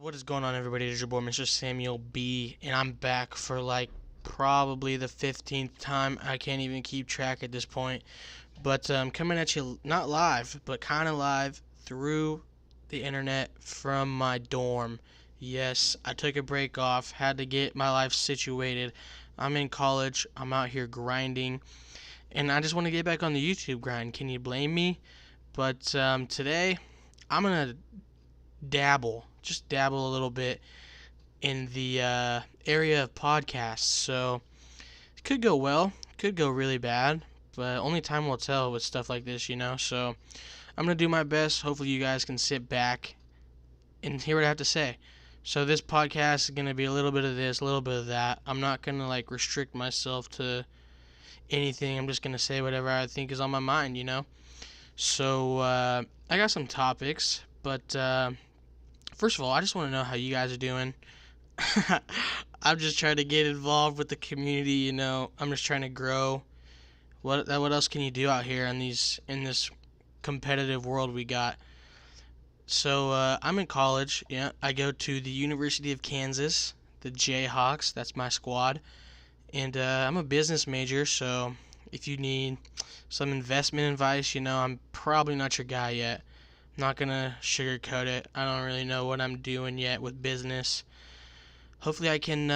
What is going on, everybody? It is your boy, Mr. Samuel B, and I'm back for probably the 15th time. I can't even keep track at this point. But I'm coming at you not live, but kind of live through the internet from my dorm. Yes, I took a break off, had to get my life situated. I'm in college, I'm out here grinding, and I just want to get back on the YouTube grind. Can you blame me? But today, I'm going to just dabble a little bit in the area of podcasts. So it could go well, could go really bad, but only time will tell with stuff like this, you know. So I'm going to do my best. Hopefully you guys can sit back and hear what I have to say. So this podcast is going to be a little bit of this, a little bit of that. I'm not going to restrict myself to anything. I'm just going to say whatever I think is on my mind, you know. So I got some topics, but first of all, I just want to know how you guys are doing. I'm just trying to get involved with the community, you know. I'm just trying to grow. What else can you do out here in this competitive world we got? So I'm in college. Yeah, I go to the University of Kansas, the Jayhawks. That's my squad, and I'm a business major. So if you need some investment advice, you know, I'm probably not your guy yet. Not gonna sugarcoat it. I don't really know what I'm doing yet with business. Hopefully I can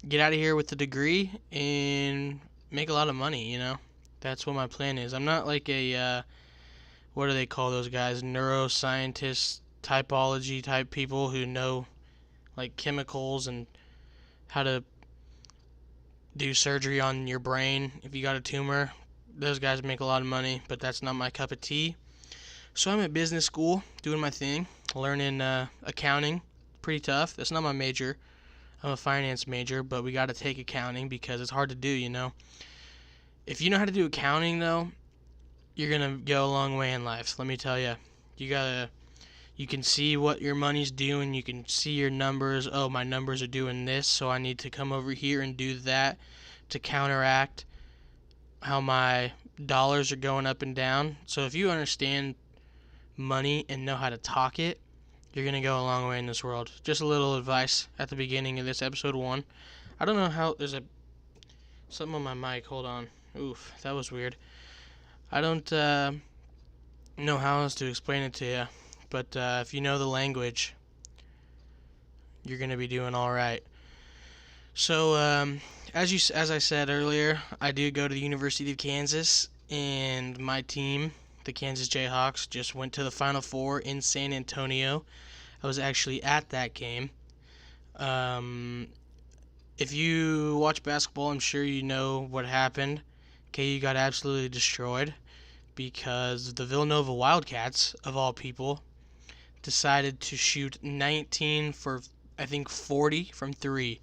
get out of here with a degree and make a lot of money, you know. That's what my plan is. I'm not like a what do they call those guys? Neuroscientists, typology type people who know chemicals and how to do surgery on your brain if you got a tumor. Those guys make a lot of money, but that's not my cup of tea. So I'm at business school, doing my thing, learning accounting. Pretty tough. That's not my major. I'm a finance major, but we got to take accounting because it's hard to do, you know. If you know how to do accounting, though, you're going to go a long way in life. Let me tell you. You can see what your money's doing. You can see your numbers. Oh, my numbers are doing this, so I need to come over here and do that to counteract how my dollars are going up and down. So if you understand money and know how to talk it, you're going to go a long way in this world. Just a little advice at the beginning of this episode 1. I don't know how, there's something on my mic, hold on. Oof, that was weird. I don't know how else to explain it to you, but if you know the language, you're going to be doing all right. So, as I said earlier, I do go to the University of Kansas, and my team, the Kansas Jayhawks, just went to the Final Four in San Antonio. I was actually at that game. If you watch basketball, I'm sure you know what happened. KU got absolutely destroyed because the Villanova Wildcats, of all people, decided to shoot 19 for, I think, 40 from 3.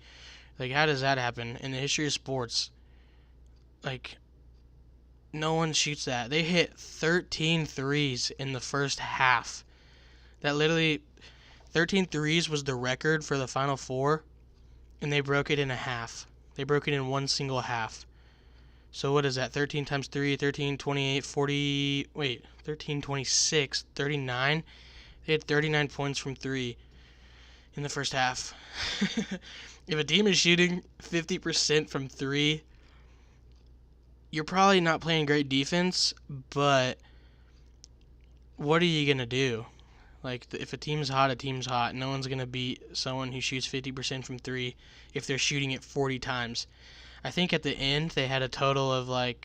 How does that happen in the history of sports? No one shoots that. They hit 13 threes in the first half. That literally, 13 threes was the record for the Final Four, and they broke it in a half. They broke it in one single half. So what is that? 13 times 3, 13, 28, 40, 13, 26, 39. They had 39 points from 3 in the first half. If a team is shooting 50% from 3, you're probably not playing great defense, but what are you going to do? If a team's hot, a team's hot. No one's going to beat someone who shoots 50% from 3 if they're shooting it 40 times. I think at the end they had a total of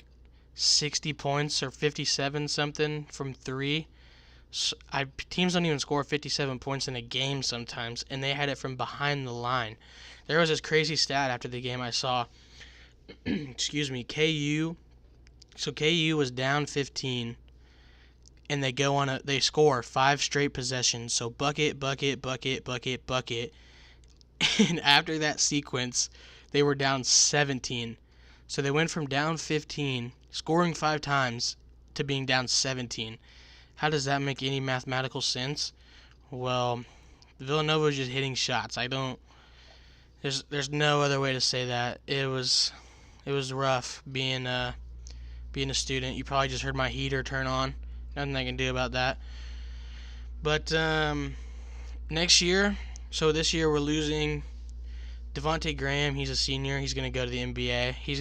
60 points or 57 something from 3. So teams don't even score 57 points in a game sometimes, and they had it from behind the line. There was this crazy stat after the game I saw. Excuse me, KU. So KU was down 15, and they score 5 straight possessions. So bucket, bucket, bucket, bucket, bucket. And after that sequence, they were down 17. So they went from down 15, scoring 5 times, to being down 17. How does that make any mathematical sense? Well, Villanova was just hitting shots. There's no other way to say that. It was rough being a student. You probably just heard my heater turn on. Nothing I can do about that. But next year, So this year we're losing Devontae Graham. He's a senior. He's going to go to the NBA. He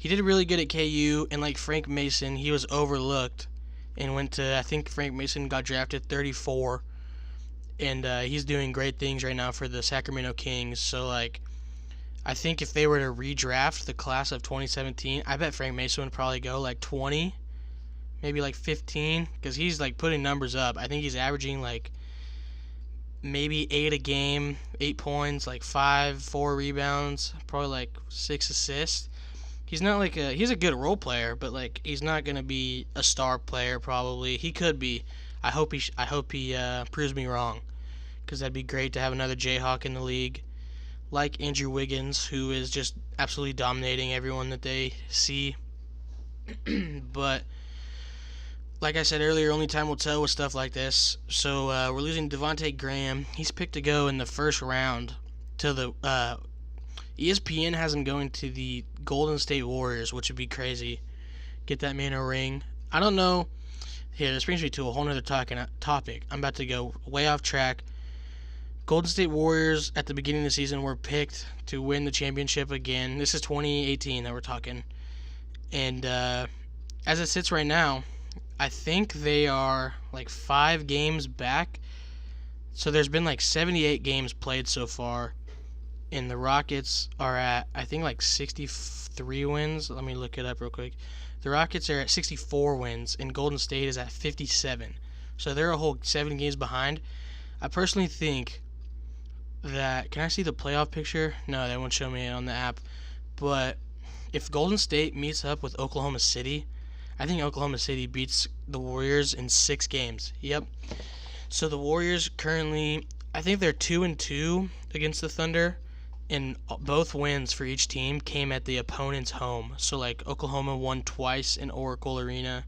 did really good at KU, and like Frank Mason, he was overlooked and went to, I think Frank Mason got drafted 34, and he's doing great things right now for the Sacramento Kings. So like, I think if they were to redraft the class of 2017, I bet Frank Mason would probably go like 20, maybe like 15, because he's like putting numbers up. I think he's averaging like maybe 8 a game, 8 points, like 4 rebounds, probably like 6 assists. He's not like he's a good role player, but like he's not gonna be a star player. Probably he could be. I hope he proves me wrong, because that'd be great to have another Jayhawk in the league, like Andrew Wiggins, who is just absolutely dominating everyone that they see. But like I said earlier, only time will tell with stuff like this. So we're losing Devontae Graham. He's picked to go in the first round to the ESPN has him going to the Golden State Warriors, which would be crazy. Get that man a ring. I don't know. Here, this brings me to a whole other topic. I'm about to go way off track. Golden State Warriors at the beginning of the season were picked to win the championship again. This is 2018 that we're talking. And as it sits right now, I think they are like 5 games back. So there's been like 78 games played so far. And the Rockets are at, I think, like 63 wins. Let me look it up real quick. The Rockets are at 64 wins, and Golden State is at 57. So they're a whole 7 games behind. I personally think that... Can I see the playoff picture? No, they won't show me it on the app. But if Golden State meets up with Oklahoma City, I think Oklahoma City beats the Warriors in 6 games. Yep. So the Warriors currently, I think they're 2-2 against the Thunder. And both wins for each team came at the opponent's home. So, like, Oklahoma won twice in Oracle Arena,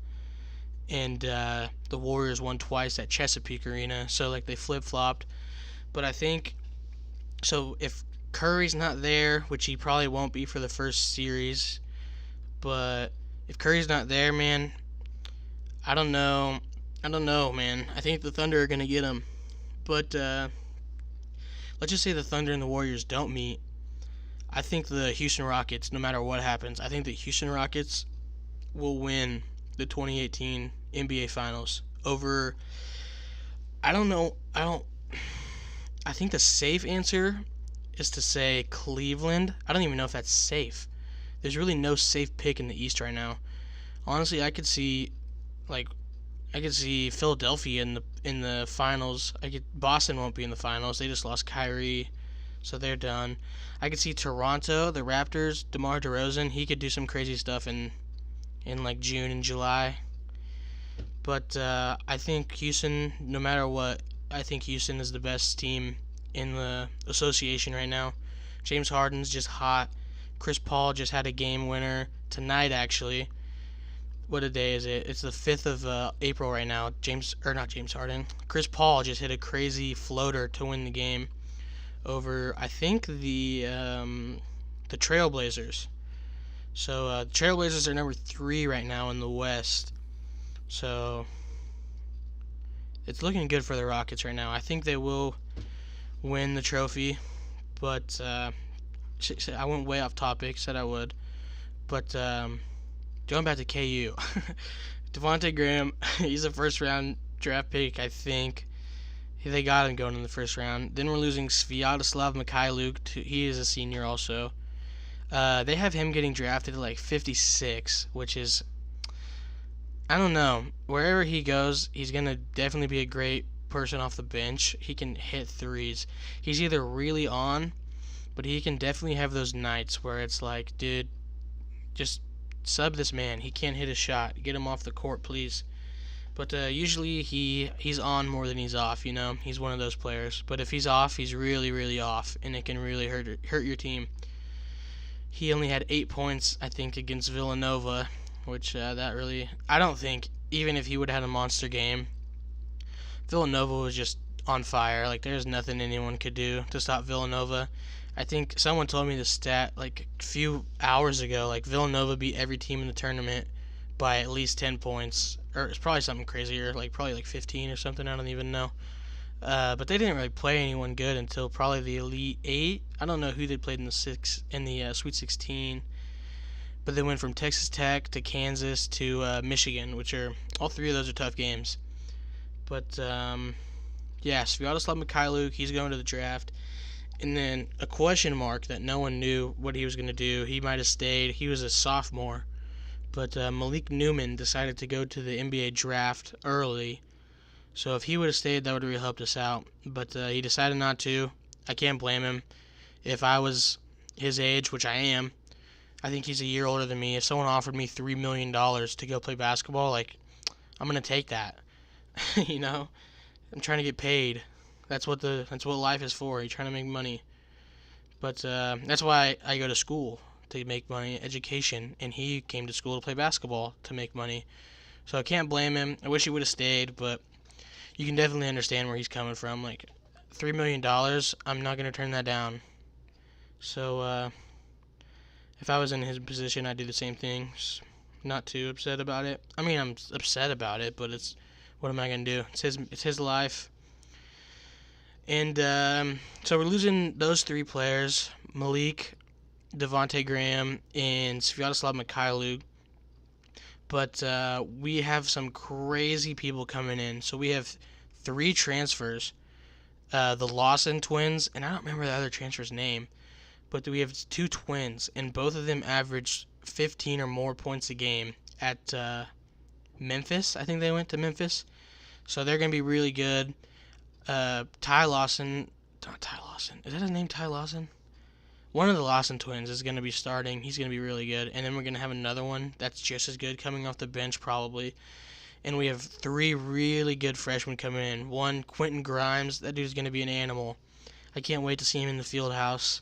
and the Warriors won twice at Chesapeake Arena. So, like, they flip-flopped. But I think, so if Curry's not there, which he probably won't be for the first series, but if Curry's not there, man, I don't know, man. I think the Thunder are going to get him. But, let's just say the Thunder and the Warriors don't meet. I think the Houston Rockets, no matter what happens, I think the Houston Rockets will win the 2018 NBA Finals over, I think the safe answer is to say Cleveland. I don't even know if that's safe. There's really no safe pick in the East right now. Honestly, I could see Philadelphia in the finals. Boston won't be in the finals. They just lost Kyrie, so they're done. I could see Toronto, the Raptors, DeMar DeRozan. He could do some crazy stuff in like June and July. But I think Houston, no matter what, I think Houston is the best team in the association right now. James Harden's just hot. Chris Paul just had a game winner tonight, actually. What a day is it? It's the 5th of April right now. Chris Paul just hit a crazy floater to win the game over, I think, the Trailblazers. So the Trailblazers are number 3 right now in the West. So it's looking good for the Rockets right now. I think they will win the trophy, but I went way off topic. Said I would, but going back to KU, Devontae Graham, he's a first-round draft pick, I think. They got him going in the first round. Then we're losing Sviatoslav Mikhailuk. He is a senior also. They have him getting drafted at like 56, which is, I don't know. Wherever he goes, he's going to definitely be a great person off the bench. He can hit threes. He's either really on, but he can definitely have those nights where it's like, dude, just sub this man. He can't hit a shot. Get him off the court, please. But usually he's on more than he's off, you know. He's one of those players. But if he's off, he's really, really off, and it can really hurt your team. He only had 8 points, I think, against Villanova, which I don't think, even if he would have had a monster game, Villanova was just on fire. Like, there's nothing anyone could do to stop Villanova. I think someone told me the stat like a few hours ago, like Villanova beat every team in the tournament by at least 10 points, or it's probably something crazier, like probably like 15 or something, I don't even know. But they didn't really play anyone good until probably the Elite Eight. I don't know who they played in the Sweet 16, but they went from Texas Tech to Kansas to Michigan, which are all three of those are tough games. But yeah, Sviatoslav Mikhailuk, he's going to the draft. And then a question mark that no one knew what he was going to do. He might have stayed. He was a sophomore. But Malik Newman decided to go to the NBA draft early. So if he would have stayed, that would have really helped us out. But he decided not to. I can't blame him. If I was his age, which I am, I think he's a year older than me. If someone offered me $3 million to go play basketball, like, I'm going to take that. You know? I'm trying to get paid. That's what life is for. You're trying to make money. But that's why I go to school, to make money, education, and he came to school to play basketball to make money. So I can't blame him. I wish he would have stayed, but you can definitely understand where he's coming from. Like, $3 million, I'm not going to turn that down. So if I was in his position, I'd do the same thing. Just not too upset about it. I mean, I'm upset about it, but what am I going to do? It's his life. And so we're losing those three players, Malik, Devontae Graham, and Sviatoslav Mikhailuk. But we have some crazy people coming in. So we have 3 transfers. The Lawson twins, and I don't remember the other transfer's name, but we have 2 twins, and both of them averaged 15 or more points a game at Memphis. I think they went to Memphis. So they're going to be really good. Ty Lawson, not Ty Lawson. Is that his name, Ty Lawson? One of the Lawson twins is going to be starting. He's going to be really good. And then we're going to have another one that's just as good coming off the bench probably. And we have 3 really good freshmen coming in. One, Quentin Grimes. That dude's going to be an animal. I can't wait to see him in the field house.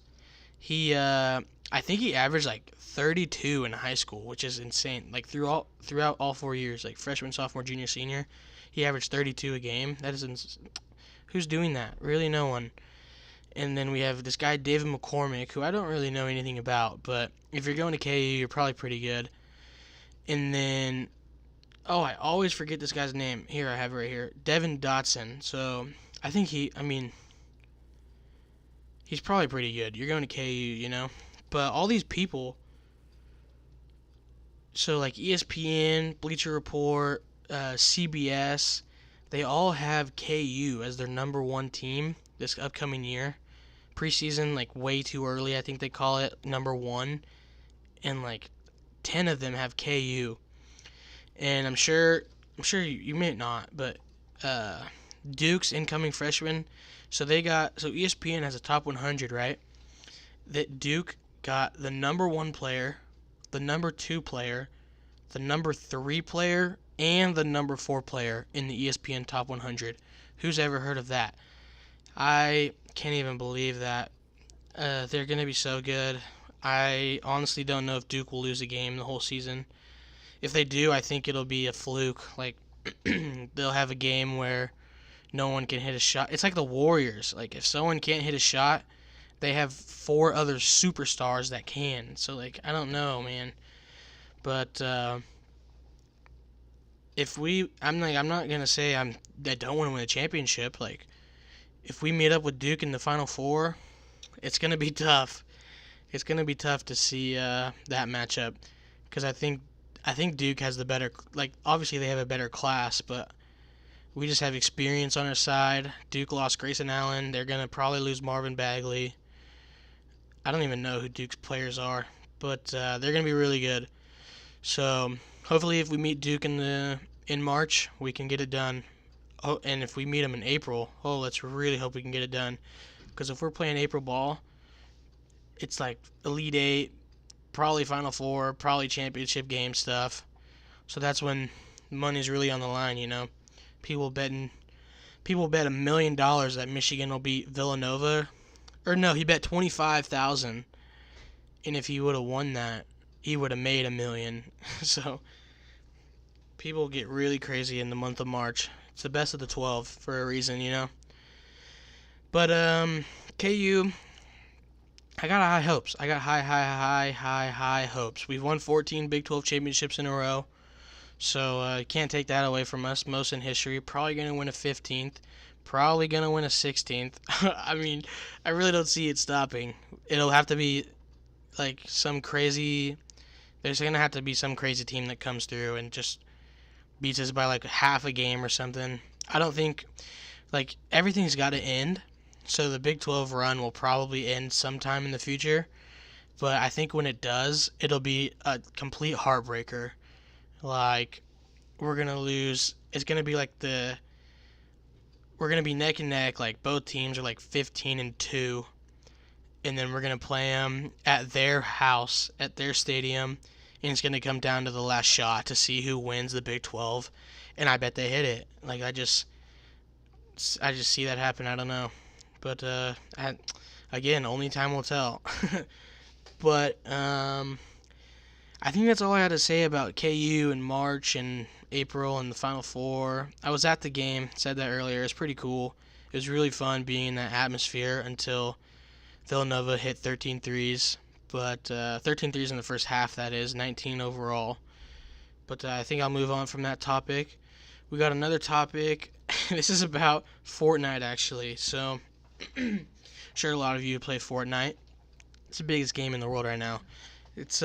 I think he averaged like 32 in high school, which is insane. Like throughout all 4 years, like freshman, sophomore, junior, senior, he averaged 32 a game. That is who's doing that? Really, no one. And then we have this guy, David McCormick, who I don't really know anything about, but if you're going to KU, you're probably pretty good. And then, I always forget this guy's name. Here, I have it right here. Devin Dotson. So, I think he's probably pretty good. You're going to KU, you know? But all these people, so like ESPN, Bleacher Report, CBS, they all have KU as their number 1 team this upcoming year. Preseason, like way too early, I think they call it number 1. And like 10 of them have KU. And I'm sure you may not, but Duke's incoming freshman. So ESPN has a top 100, right? That Duke got the number 1 player, the number 2 player, the number 3 player, and the number 4 player in the ESPN top 100. Who's ever heard of that? I can't even believe that. They're going to be so good. I honestly don't know if Duke will lose a game the whole season. If they do, I think it'll be a fluke. Like, they'll have a game where no one can hit a shot. It's like the Warriors. Like, if someone can't hit a shot, they have 4 other superstars that can. So, like, I don't know, man. But I'm not gonna say I don't want to win a championship. Like, if we meet up with Duke in the Final Four, it's gonna be tough. It's gonna be tough to see that matchup, because I think Duke has the better. Like, obviously they have a better class, but we just have experience on our side. Duke lost Grayson Allen. They're gonna probably lose Marvin Bagley. I don't even know who Duke's players are, but they're gonna be really good. So hopefully, if we meet Duke in March, we can get it done. Oh, and if we meet them in April, let's really hope we can get it done. Because if we're playing April ball, it's like Elite Eight, probably Final Four, probably championship game stuff. So that's when money's really on the line, you know. People bet $1 million that Michigan will beat Villanova. Or no, he bet 25,000, and if he would have won that, he would have made $1 million. So people get really crazy in the month of March. It's the best of the 12 for a reason, you know. But KU, I got high hopes. I got high hopes. We've won 14 Big 12 championships in a row, so you can't take that away from us. Most in history. Probably going to win a 15th, probably gonna win a 16th. I mean, I really don't see it stopping. It'll have to be like some crazy. There's gonna have to be some crazy team that comes through and just beats us by like half a game or something. I don't think like everything's got to end. So the Big 12 run will probably end sometime in the future. But I think when it does, it'll be a complete heartbreaker. Like we're gonna lose. It's gonna be like we're gonna be neck and neck. Like both teams are like 15-2, and then we're gonna play them at their house, at their stadium, and it's gonna come down to the last shot to see who wins the Big 12. And I bet they hit it. Like I just see that happen. I don't know, but again, only time will tell. But I think that's all I had to say about KU in March and April and the Final Four. I was at the game, said that earlier. It's pretty cool. It was really fun being in that atmosphere until Villanova hit 13 threes. But 13 threes in the first half, that is, 19 overall. But I think I'll move on from that topic. We got another topic. This is about Fortnite, actually. So, I'm sure a lot of you play Fortnite. It's the biggest game in the world right now. It's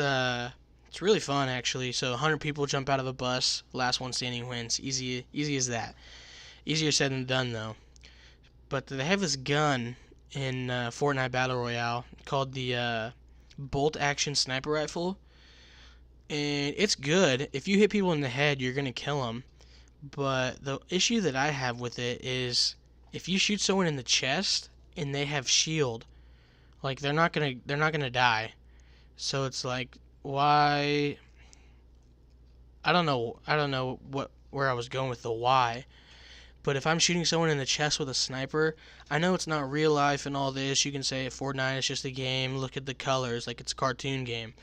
really fun, actually. So 100 people jump out of a bus. Last one standing wins. Easy as that. Easier said than done, though. But they have this gun in Fortnite Battle Royale called the bolt action sniper rifle. And it's good. If you hit people in the head, you're going to kill them. But the issue that I have with it is if you shoot someone in the chest and they have shield, like they're not gonna die. So it's like, why? I don't know where I was going with the why. But if I'm shooting someone in the chest with a sniper, I know it's not real life and all this. You can say Fortnite is just a game. Look at the colors, like it's a cartoon game.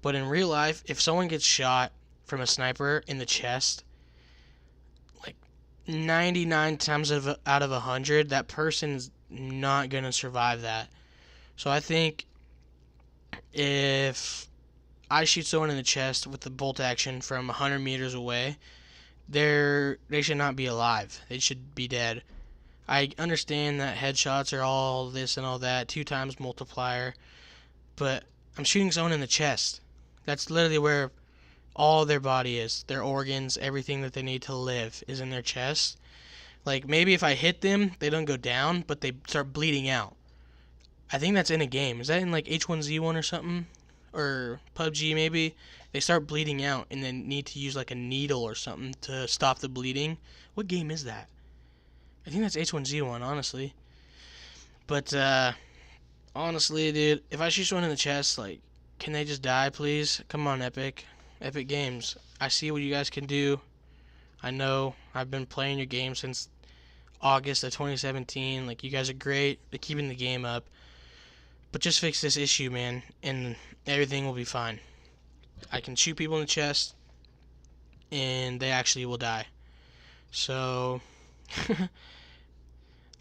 But in real life, if someone gets shot from a sniper in the chest, like 99 times out of 100, that person's not gonna survive that. So I think if I shoot someone in the chest with the bolt action from 100 meters away, they should not be alive. They should be dead. I understand that headshots are all this and all that, 2 times multiplier, but I'm shooting someone in the chest. That's literally where all their body is. Their organs, everything that they need to live is in their chest. Like maybe if I hit them, they don't go down, but they start bleeding out. I think that's in a game. Is that in like H1Z1 or something? Or PUBG maybe? They start bleeding out and then need to use like a needle or something to stop the bleeding. What game is that? I think that's H1Z1, honestly. But honestly, dude, if I shoot someone in the chest, like, can they just die, please? Come on, Epic Games. I see what you guys can do. I know I've been playing your game since August of 2017. Like, you guys are great at keeping the game up. But just fix this issue, man, and everything will be fine. I can shoot people in the chest, and they actually will die. So,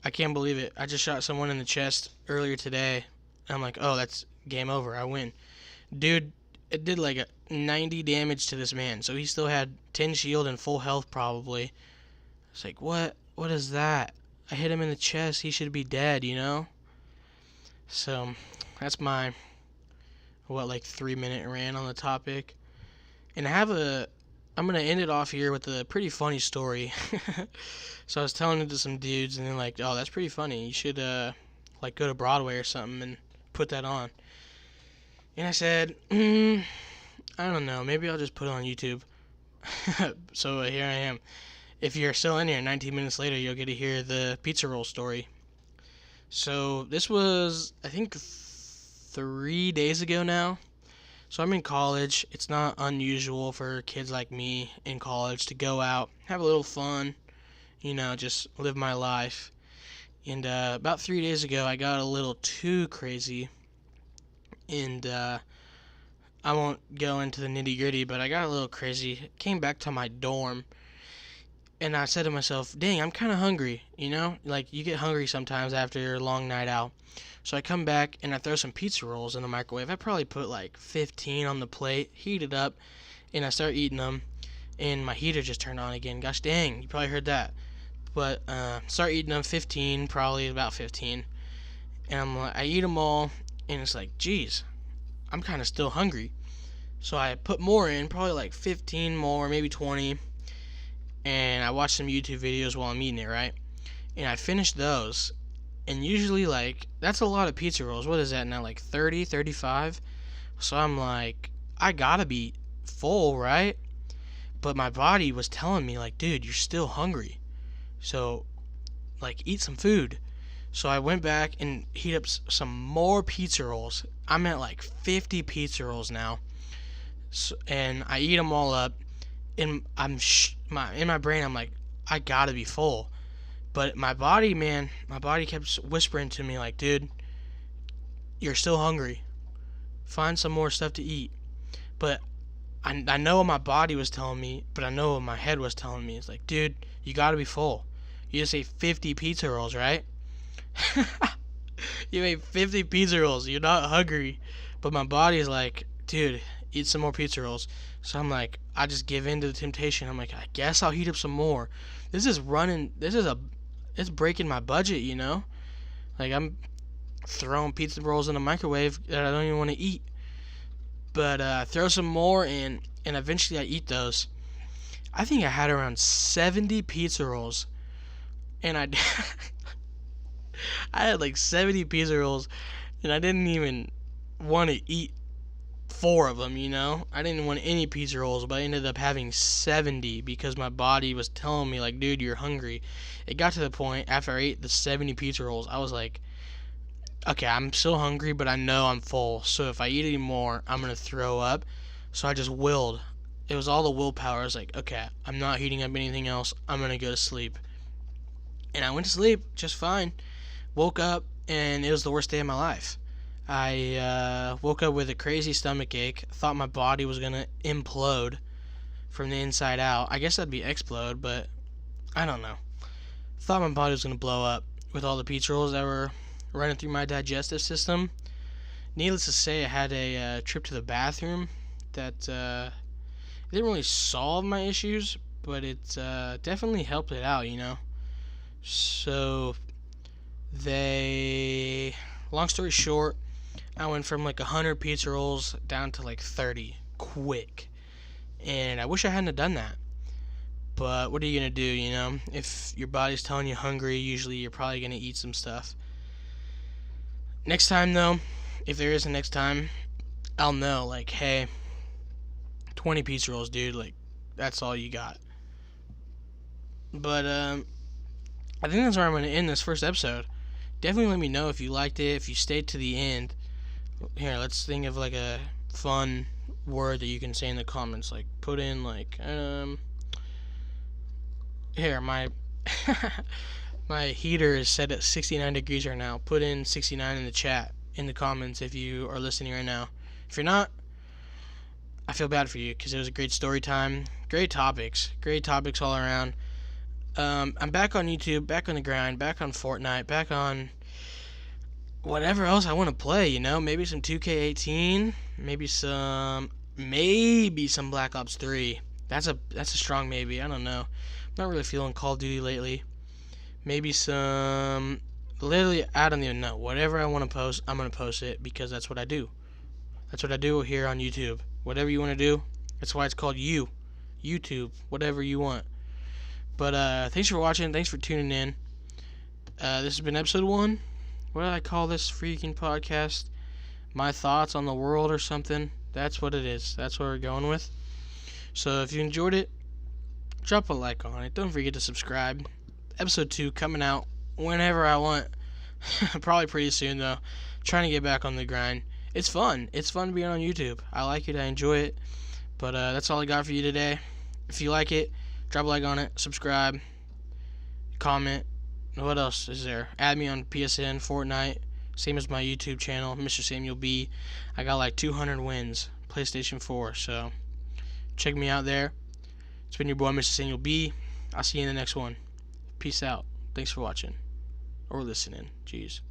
I can't believe it. I just shot someone in the chest earlier today, and I'm like, oh, that's game over. I win. Dude, it did like 90 damage to this man, so he still had 10 shield and full health probably. It's like, what? What is that? I hit him in the chest. He should be dead, you know? So, that's my, 3-minute rant on the topic. And I'm going to end it off here with a pretty funny story. So I was telling it to some dudes, and they're like, oh, that's pretty funny. You should, go to Broadway or something and put that on. And I said, I don't know. Maybe I'll just put it on YouTube. So here I am. If you're still in here, 19 minutes later, you'll get to hear the pizza roll story. So this was, I think, 3 days ago now. So I'm in college. It's not unusual for kids like me in college to go out, have a little fun, just live my life. And about 3 days ago, I got a little too crazy. And I won't go into the nitty-gritty, but I got a little crazy. Came back to my dorm. And I said to myself, dang, I'm kind of hungry, Like, you get hungry sometimes after a long night out. So I come back, and I throw some pizza rolls in the microwave. I probably put, 15 on the plate, heat it up, and I start eating them. And my heater just turned on again. Gosh dang, you probably heard that. But start eating them, 15, probably about 15. And I eat them all, and it's like, geez, I'm kind of still hungry. So I put more in, probably like 15 more, maybe 20. And I watch some YouTube videos while I'm eating it, right? And I finish those. And usually, like, that's a lot of pizza rolls. What is that now, like 30, 35? So I'm like, I gotta be full, right? But my body was telling me, like, dude, you're still hungry. So, like, eat some food. So I went back and heat up some more pizza rolls. I'm at like 50 pizza rolls now. So, and I eat them all up. And in my brain, I'm like, I gotta be full. But my body, man, my body kept whispering to me, like, dude, you're still hungry. Find some more stuff to eat. But I know what my body was telling me, but I know what my head was telling me. It's like, dude, you gotta be full. You just ate 50 pizza rolls, right? You ate 50 pizza rolls. You're not hungry. But my body's like, dude, eat some more pizza rolls. So I'm like, I just give in to the temptation. I'm like, I guess I'll heat up some more. It's breaking my budget, you know? Like, I'm throwing pizza rolls in the microwave that I don't even want to eat. But throw some more in, and eventually I eat those. I think I had around 70 pizza rolls. And I had like 70 pizza rolls, and I didn't even want to eat 4 of them, you know? I didn't want any pizza rolls, but I ended up having 70 because my body was telling me, like, dude, you're hungry. It got to the point after I ate the 70 pizza rolls, I was like, okay, I'm still hungry, but I know I'm full. So if I eat any more, I'm going to throw up. So I just willed. It was all the willpower. I was like, okay, I'm not heating up anything else. I'm going to go to sleep. And I went to sleep just fine. Woke up, and it was the worst day of my life. I woke up with a crazy stomach ache. Thought my body was going to implode from the inside out. I guess that'd be explode, but I don't know. Thought my body was going to blow up with all the pizza rolls that were running through my digestive system. Needless to say, I had a trip to the bathroom that didn't really solve my issues, but it definitely helped it out, you know? So, long story short, I went from like 100 pizza rolls down to like 30 quick. And I wish I hadn't have done that. But what are you going to do, you know? If your body's telling you hungry, usually you're probably going to eat some stuff. Next time, though, if there is a next time, I'll know, like, hey, 20 pizza rolls, dude, like, that's all you got. But, I think that's where I'm going to end this first episode. Definitely let me know if you liked it, if you stayed to the end. Here, let's think of, like, a fun word that you can say in the comments. Like, put in, like, here, my my heater is set at 69 degrees right now. Put in 69 in the chat, in the comments, if you are listening right now. If you're not, I feel bad for you, because it was a great story time. Great topics all around. I'm back on YouTube, back on the grind, back on Fortnite, back on whatever else I want to play, you know? Maybe some 2K18, maybe some Black Ops 3. That's a strong maybe. I don't know. I'm not really feeling Call of Duty lately. Maybe some, literally, I don't even know. Whatever I want to post, I'm going to post it, because that's what I do. That's what I do here on YouTube. Whatever you want to do, that's why it's called YouTube, whatever you want. But thanks for watching. Thanks for tuning in. This has been episode 1. What did I call this freaking podcast? My thoughts on the world or something? That's what it is. That's what we're going with. So if you enjoyed it, drop a like on it. Don't forget to subscribe. Episode 2 coming out whenever I want. Probably pretty soon, though. Trying to get back on the grind. It's fun. It's fun being on YouTube. I like it. I enjoy it. But that's all I got for you today. If you like it, drop a like on it, subscribe, comment. What else is there? Add me on PSN, Fortnite, same as my YouTube channel, Mr. Samuel B. I got like 200 wins, PlayStation 4, so check me out there. It's been your boy, Mr. Samuel B. I'll see you in the next one. Peace out. Thanks for watching. Or listening. Jeez.